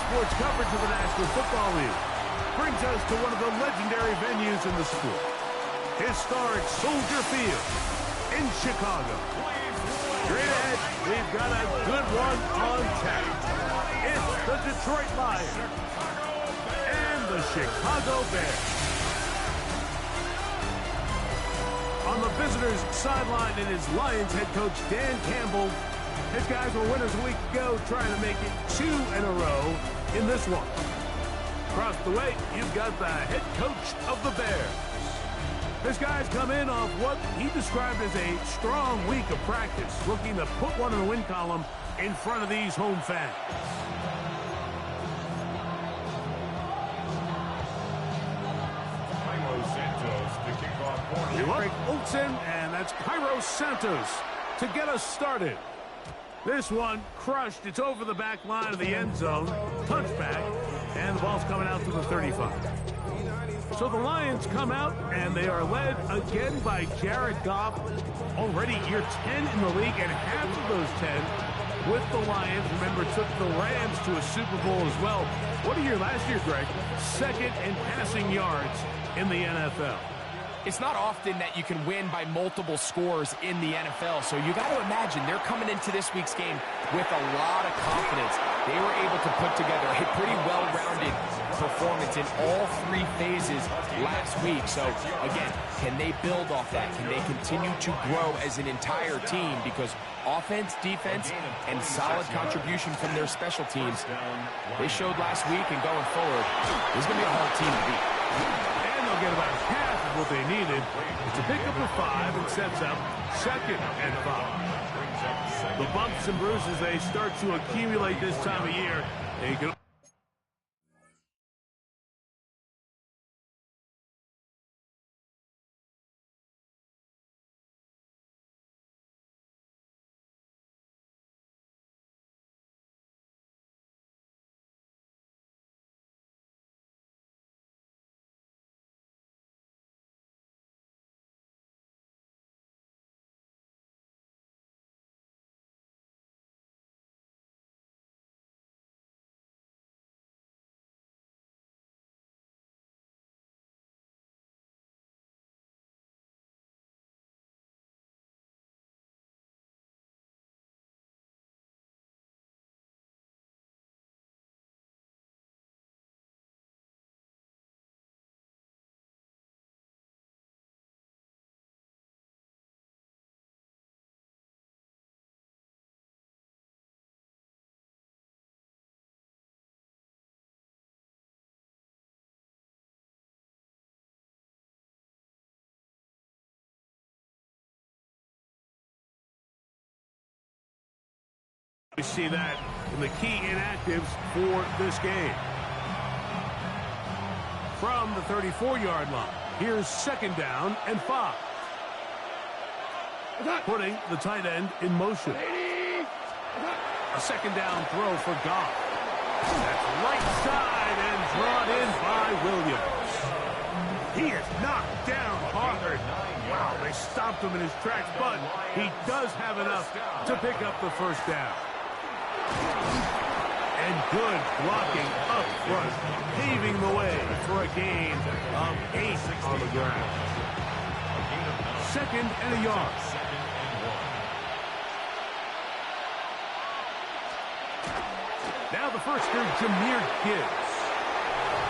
sports coverage of the National Football League brings us to one of the legendary venues in the sport, historic Soldier Field in Chicago. Straight ahead, we've got a good one on tap. It's the Detroit Lions and the Chicago Bears. On the visitors' sideline, it is Lions head coach Dan Campbell. His guys were winners a week ago, trying to make it 2 in a row in this one. Across the way, you've got the head coach of the Bears. His guys come in off what he described as a strong week of practice, looking to put one in the win column in front of these home fans. Eric Olsen, and that's Cairo Santos to get us started. This one crushed. It's over the back line of the end zone. Touchback, and the ball's coming out to the 35. So the Lions come out, and they are led again by Jared Goff, already year 10 in the league, and half of those 10 with the Lions. Remember, took the Rams to a Super Bowl as well. What a year last year, Greg. Second in passing yards in the NFL. It's not often that you can win by multiple scores in the NFL, so you got to imagine they're coming into this week's game with a lot of confidence. They were able to put together a pretty well-rounded performance in all 3 phases last week. So, again, can they build off that? Can they continue to grow as an entire team? Because offense, defense, and solid contribution from their special teams, they showed last week, and going forward, this is going to be a hard team to beat. And they'll get about half of what they needed. It's a pickup of 5 and sets up 2nd and 5. The bumps and bruises, they start to accumulate this time of year. They can we see that in the key inactives for this game. From the 34-yard line, here's 2nd down and 5. Putting the tight end in motion. A 2nd down throw for Goff. That's right side and drawn in by Williams. He is knocked down hard. Wow, they stopped him in his tracks, but he does have enough to pick up the 1st down. And good blocking up front, paving the way for a gain of 8 on the ground. 2nd and a yard. Now the firster, Jahmyr Gibbs.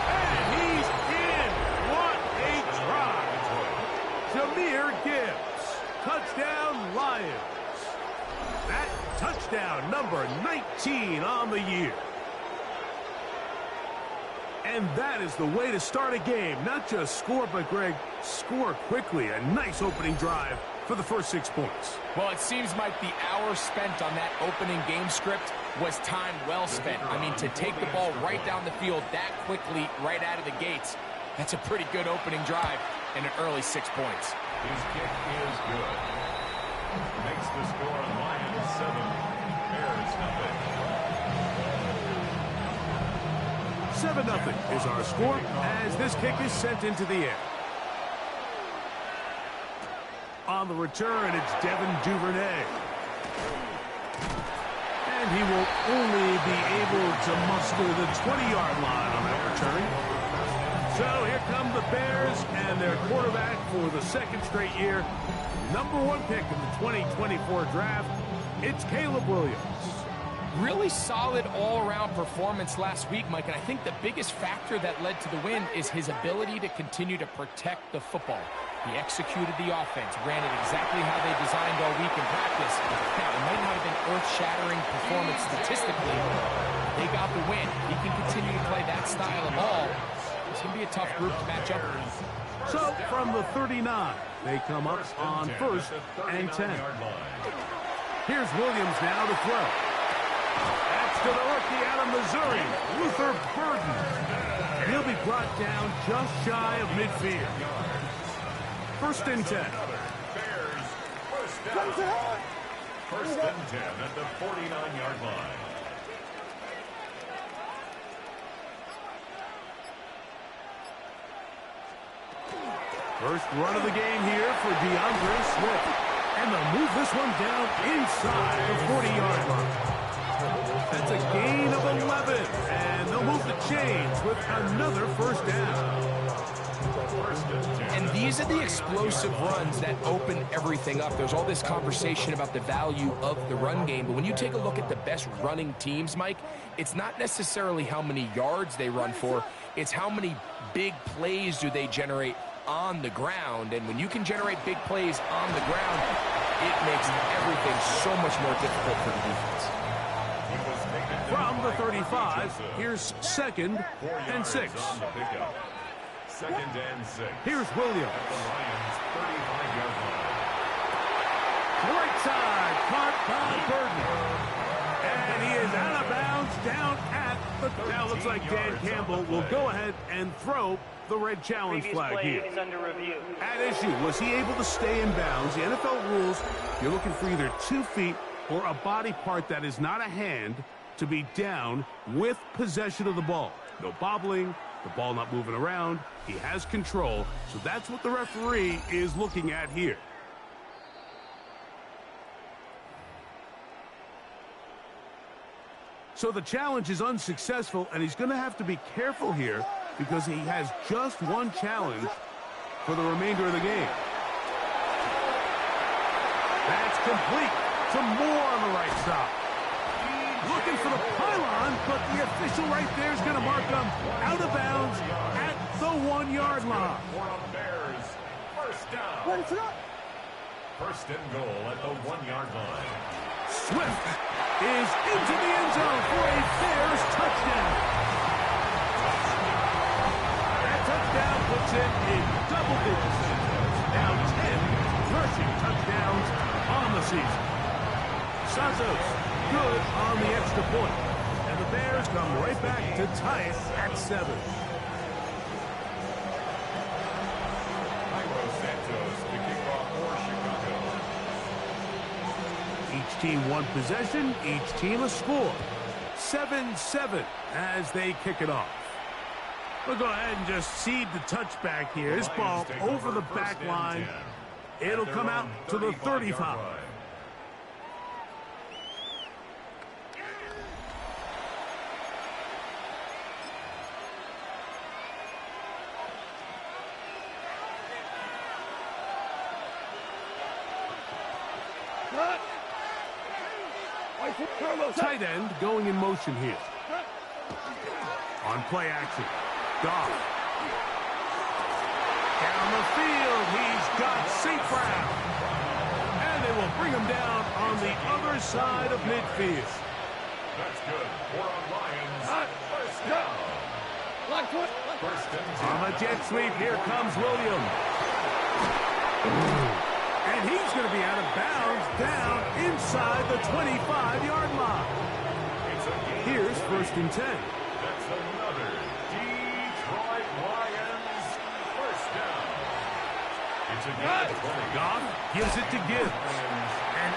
And he's in. What a try. Jahmyr Gibbs. Touchdown, Lions. That touchdown number 19 on the year. And that is the way to start a game. Not just score, but, Greg, score quickly. A nice opening drive for the first 6 points. Well, it seems like the hour spent on that opening game script was time well spent. I mean, to take the ball right down the field that quickly right out of the gates, that's a pretty good opening drive and an early 6 points. His kick is good. Makes the score Lions 7, Bears 0. 7-0 is our score as this kick is sent into the air. On the return, it's Devin Duvernay. And he will only be able to muster the 20-yard line on that return. So here come the Bears and their quarterback for the second straight year. #1 pick in the 2024 draft. It's Caleb Williams. Really solid all-around performance last week, Mike, and I think the biggest factor that led to the win is his ability to continue to protect the football. He executed the offense, ran it exactly how they designed all week in practice. Now, it might not have been earth-shattering performance statistically, but they got the win. He can continue to play that style of ball. It's going to be a tough group to match up with. So, from the 39, they come up on 1st and 10. Here's Williams now to throw. That's to the rookie out of Missouri, Luther Burden. And he'll be brought down just shy of midfield. 1st and 10. First and 10 at the 49-yard line. First run of the game here for DeAndre Swift. And they'll move this one down inside the 40-yard line. That's a gain of 11. And they'll move the chains with another first down. And these are the explosive runs that open everything up. There's all this conversation about the value of the run game, but when you take a look at the best running teams, Mike, it's not necessarily how many yards they run for, it's how many big plays do they generate on the ground. And when you can generate big plays on the ground, it makes everything so much more difficult for the defense. From the 35, here's 2nd and 6. Second and 6. Here's Williams. Right side, caught by Burden. And he is out of bounds down at the... Now looks like Dan Campbell will go ahead and throw the red challenge flag here. Is under review. At issue, was he able to stay in bounds? The NFL rules, you're looking for either 2 feet or a body part that is not a hand to be down with possession of the ball. No bobbling, the ball not moving around. He has control, so that's what the referee is looking at here. So the challenge is unsuccessful, and he's going to have to be careful here because he has just one challenge for the remainder of the game. That's complete. Some more on the right side. Looking for the pylon, but the official right there is going to mark him out of bounds at the 1-yard line. First down. First and goal at the 1-yard line. Swift is into the end zone for a Bears touchdown. That touchdown puts it in double digits. Now 10 rushing touchdowns on the season. Santos good on the extra point. And the Bears come right back to tie it at 7. Each team one possession, each team a score. 7-7 as they kick it off. We'll go ahead and just seed the touchback here. This ball over the back line. It'll come out to the 35. Tight end going in motion here. On play action. Goff. Down the field. He's got St. Brown. And they will bring him down on the other side of midfield. That's good. We're on Lions. First down. First and 10. On a jet sweep, here comes Williams. And he's going to be out of bounds down inside the 25-yard line. Here's first and 10. That's another Detroit Lions first down. It's a good. Goff gives it to Gibbs. And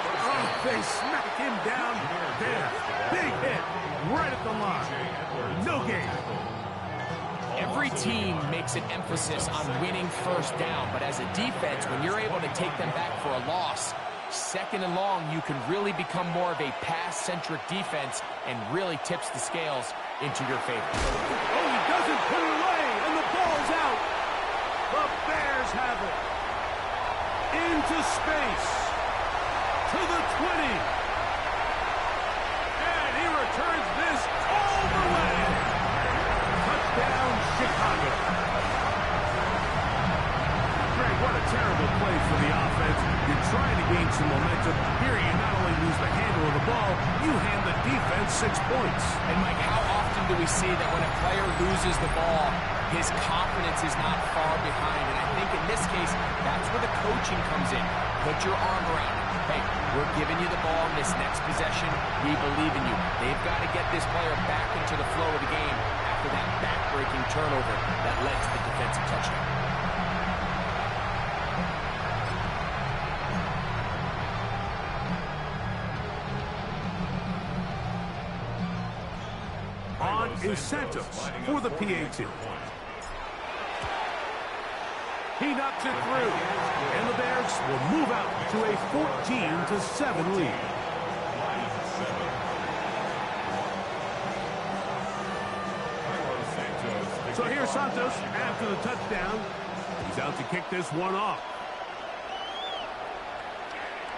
they smack him down there. Big hit right at the line. No gain. Every team makes an emphasis on winning first down, but as a defense, when you're able to take them back for a loss, second and long, you can really become more of a pass-centric defense and really tips the scales into your favor. Oh, he doesn't put it away, and the ball's out. The Bears have it. Into space. To the 20. And he returns this all the way. Touchdown, Chicago. Greg, what a terrible play for the offense. You're trying to gain some momentum. Here you not only lose the handle of the ball, you hand the defense 6 points. And Mike, how often do we see that when a player loses the ball, his confidence is not far behind? And I think in this case, that's where the coaching comes in. Put your arm around it. Hey, we're giving you the ball in this next possession. We believe in you. They've got to get this player back into the flow of the game after that back-breaking turnover that led to the defensive touchdown. On is Santos for the PAT. He knocks it through, and the Bears will move out to a 14-7 lead. So here's Santos after the touchdown. He's out to kick this one off.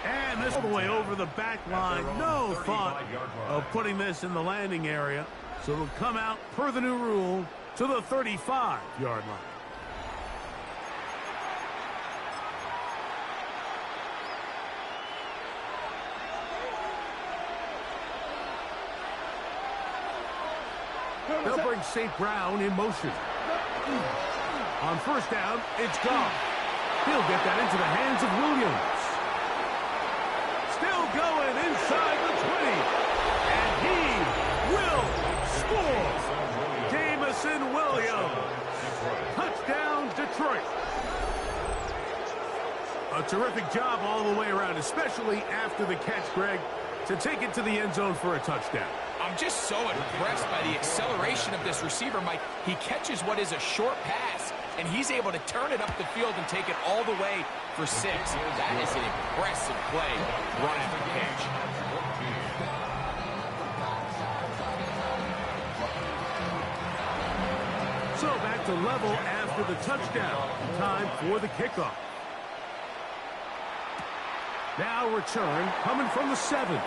And this all the way over the back line. No thought of putting this in the landing area. So it'll come out, per the new rule, to the 35-yard line. They'll bring St. Brown in motion. On first down, it's Goff. He'll get that into the hands of Williams. Still going inside the 20. And he will score. Jamison Williams. Touchdown, Detroit. A terrific job all the way around, especially after the catch, Greg, to take it to the end zone for a touchdown. I'm just so impressed by the acceleration of this receiver, Mike. He catches what is a short pass, and he's able to turn it up the field and take it all the way for 6. That is an impressive play run after the catch. So back to level after the touchdown. Time for the kickoff. Now return coming from the 7.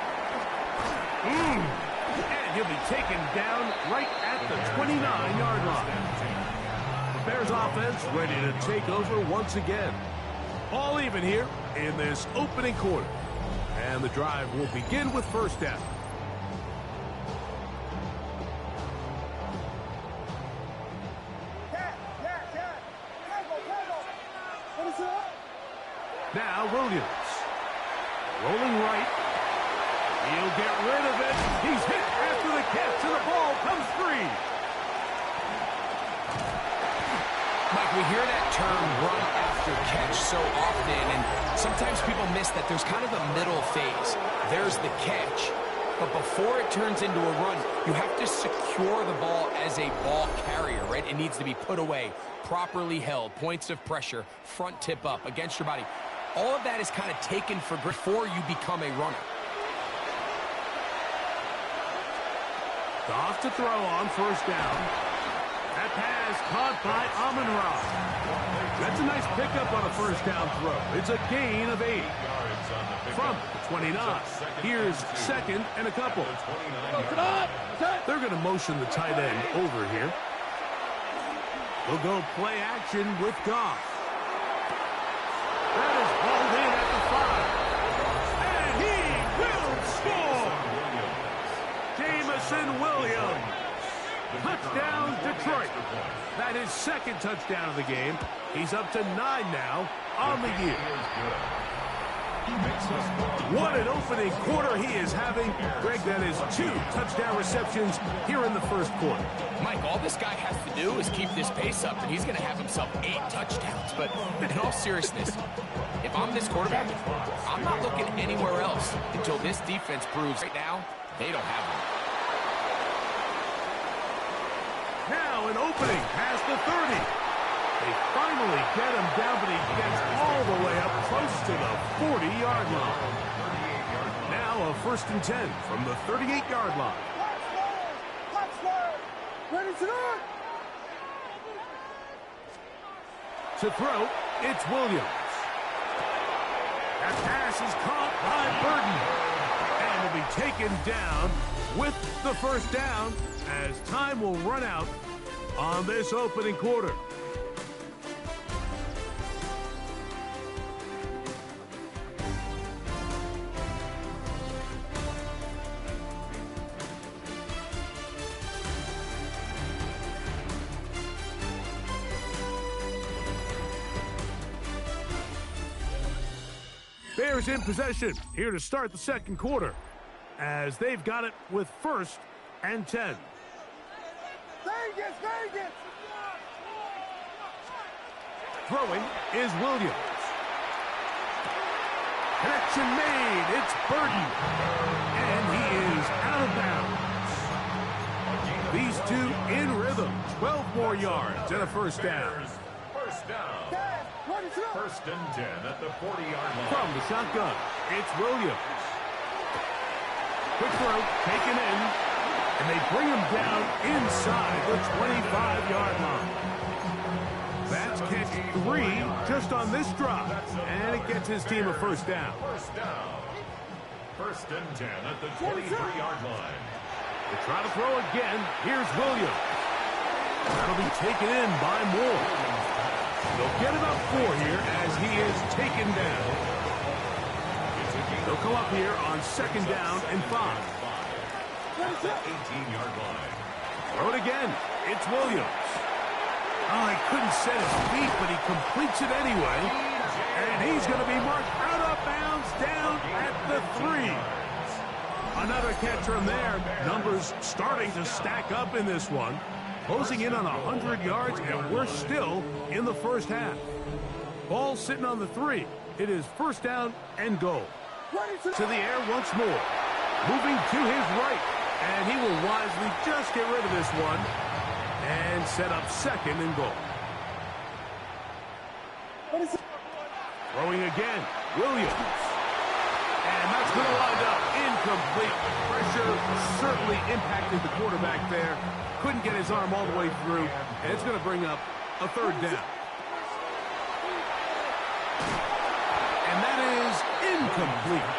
And he'll be taken down right at the 29-yard line. The Bears offense ready to take over once again. All even here in this opening quarter. And the drive will begin with first down. Now Williams. Rolling right. He'll get rid of it. He's hit after the catch, and the ball comes free. Mike, we hear that term run after catch so often, and sometimes people miss that there's kind of a middle phase. There's the catch, but before it turns into a run, you have to secure the ball as a ball carrier, right? It needs to be put away, properly held, points of pressure, front tip up against your body. All of that is kind of taken for granted before you become a runner. Off to throw on first down. That pass caught by Amon-Ra. That's a nice pickup on a first down throw. It's a gain of 8. From the 29. Here's second and a couple. They're going to motion the tight end over here. We'll go play action with Goff. That is hauled in at the 5. And he will score! Jamison Williams. Touchdown, Detroit. That is second touchdown of the game. He's up to 9 now on the year. What an opening quarter he is having. Greg, that is 2 touchdown receptions here in the first quarter. Mike, all this guy has to do is keep this pace up, and he's going to have himself 8 touchdowns. But in all seriousness, if I'm this quarterback, I'm not looking anywhere else until this defense proves right now they don't have one. Now an opening past the 30. They finally get him down, but he gets all the way up close to the 40-yard line. Now a 1st and 10 from the 38-yard line. Ready to go! To throw, it's Williams. That pass is caught by Burton. And will be taken down with the 1st down as time will run out on this opening quarter. Bears in possession here to start the 2nd quarter as they've got it with 1st and 10. Vegas! Throwing is Williams. Connection made. It's Burton. And he is out of bounds. These two in rhythm. 12 more yards and a 1st down. 1st down. 1st and 10 at the 40-yard line. From the shotgun, it's Williams. Quick throw, taken in, and they bring him down inside the 25-yard line. That's catch 3 just on this drop, and it gets his team a 1st down. 1st down. 1st and 10 at the 23-yard line. They try to throw again. Here's Williams. That'll be taken in by Moore. They'll get it up 4 here as he is taken down. They'll come up here on 2nd down and 5. At the 18-yard line. Throw it again. It's Williams. Oh, he couldn't set his feet, but he completes it anyway. And he's going to be marked out of bounds down at the 3. Another catch from there. Numbers starting to stack up in this one. Closing in on 100 yards, and we're still in the 1st half. Ball sitting on the 3. It is 1st down and goal. To the air once more. Moving to his right. And he will wisely just get rid of this one and set up 2nd and goal. Throwing again. Williams. And that's going to wind up incomplete. Pressure certainly impacted the quarterback there. Couldn't get his arm all the way through, and it's going to bring up a 3rd down. And that is incomplete.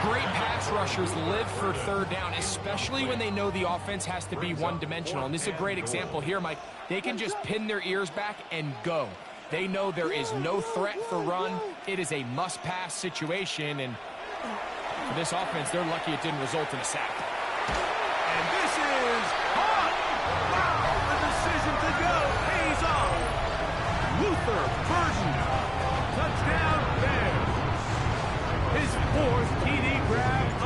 Great pass rushers live for 3rd down, especially when they know the offense has to be one-dimensional. And this is a great example here, Mike. They can just pin their ears back and go. They know there is no threat for run. It is a must-pass situation, and for this offense, they're lucky it didn't result in a sack.